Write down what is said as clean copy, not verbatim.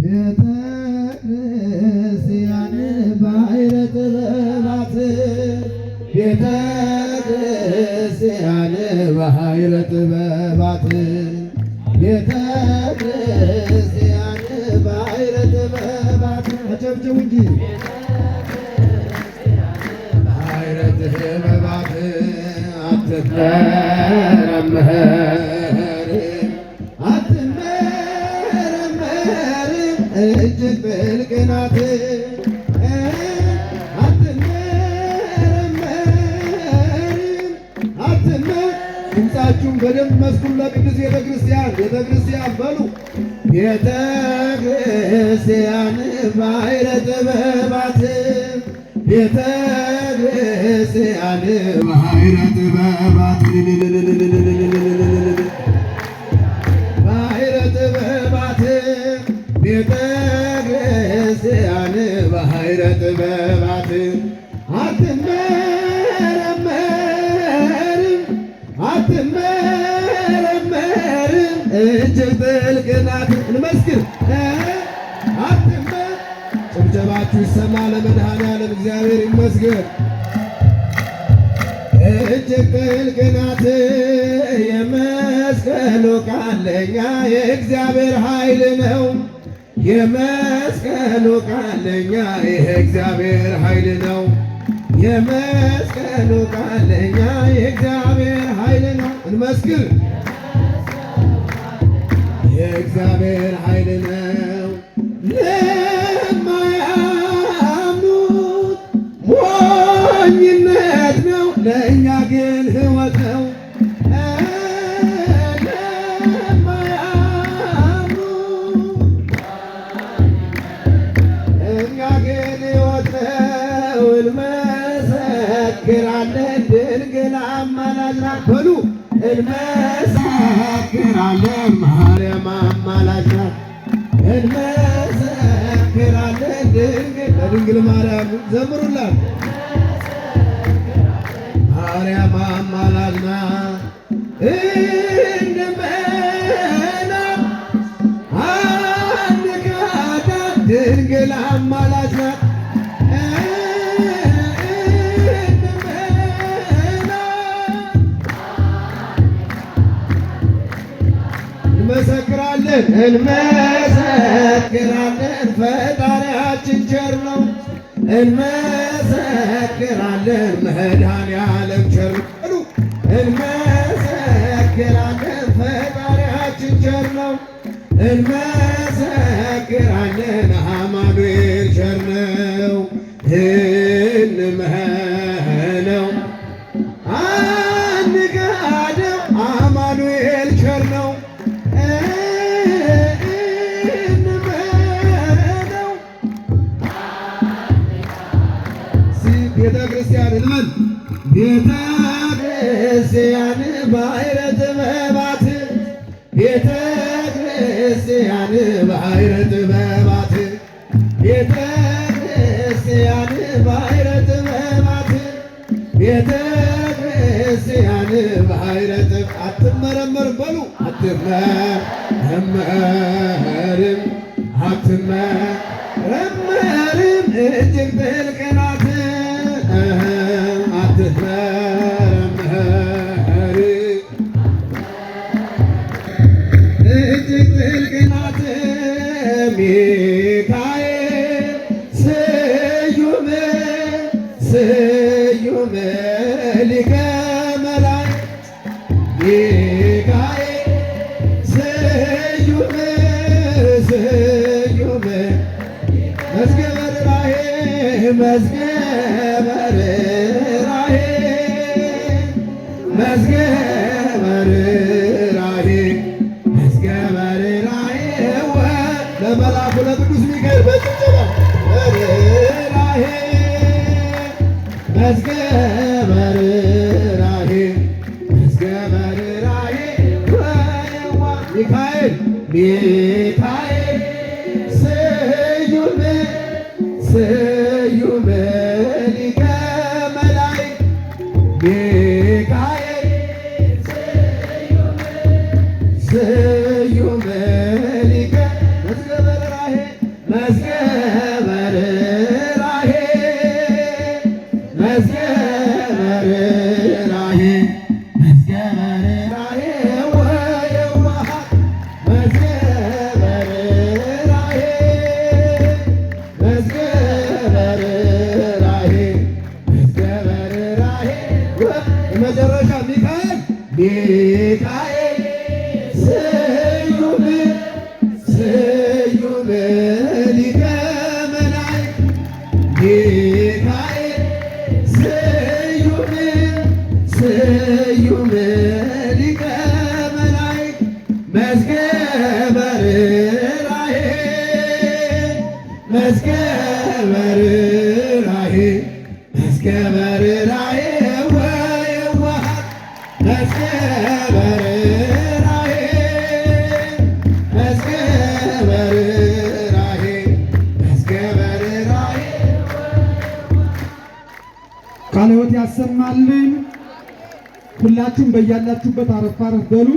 ቤተ ክርስቲያን ባሕረ ጥበባት ቤተ ክርስቲያን ባሕረ ጥበባት ቤተ ክርስቲያን ባሕረ ጥበባት አጨብጭቡ እንጂ ባሕረ ጥበባት አትመረመር እጅግ ጥልቅ ናት ድምፃችሁን በደንብ መስኩን ለቅዱስ ቤተ ክርስቲያን በሉ። ቤተ ክርስቲያን ባሕረ ጥበባት ቤተ ክርስቲያን ባሕረ ጥበባት ባሕረ ጥበባት ቤተ ክርስቲያን ባሕረ ጥበባት አትመረመርም እጅግ ጥልቅ ናት። እንመስክር ጭብጨባችሁ ይሰማ ለመድኃኔዓለም እግዚአብሔር ይመስገን። እጅግ ጥልቅ ናት የመስቀሉ ቃል ለእኛ የእግዚአብሔር ኃይል ነው። የመስቀሉ ቃል ለእኛ የእግዚአብሔር ኃይል ነው። የመስቀሉ ቃል ለእኛ የእግዚአብሔር ኃይል ነው። እንመስክር የእግዚአብሔር ኃይል ነው። ለማያምኑት ሞኝነት ነው፣ ለእኛ ግን ሕይወት ነው። እኛ ግን ሕይወት ነው። እንመሰክራለን ድንግል አማላጅ ናት በሉ። እንመሰክራለን ማርያም አማላጅ ናት። እንመሰክራለን ድንግል ማርያም ዘምሩላት። ማርያም አማላጅ ናት። እንመና አንካዳት ድንግል አማላጅ ናት። እንመሰክራለን ፈጣሪያችን ቸር ነው። እንመሰክራለን መድኃኔዓለም ቸር ነው። እንመሰክራለን ፈጣሪያችን ቸር ነው። እንመሰክራለን አማኑኤል ቸር ነው። እንመነው አንጋደው አማኑኤል ቸር ነው። ቤተ ክርስቲያን እንበል። ቤተ ክርስቲያን ባሕረ ጥበባት ቤተ ክርስቲያን ባሕረ ጥበባት ቤተ ክርስቲያን ባሕረ ጥበባት ቤተ ክርስቲያን ባሕረ ጥበባት አትመረመርም በሉ። አትመረመርም እጅግ ጥልቅ ናት። አትመረመር እጅግ ጥልቅ ናት። ሚካኤል ስዩም ሊቀ መላእክት ሚካኤል ስዩም መዝገበ ርኅራኄ መዝገበ ርኅራኄ መዝገበ ርኅራኄ መዝገበ ርኅራኄ ለመልአኩ ለቅዱስ ሚካኤል በጭብጨባ ርኅራኄ መዝገበ ርኅራኄ መዝገበ ርኅራኄ ሚካኤል ስዩም ሊቀ መላእክት ሚካኤል ስዩም ሊቀ መዝገበ ርኅራኄ ቃለ ሕይወት ያሰማልን። ሁላችሁም በያላችሁበት አረፍ አረፍ በሉ።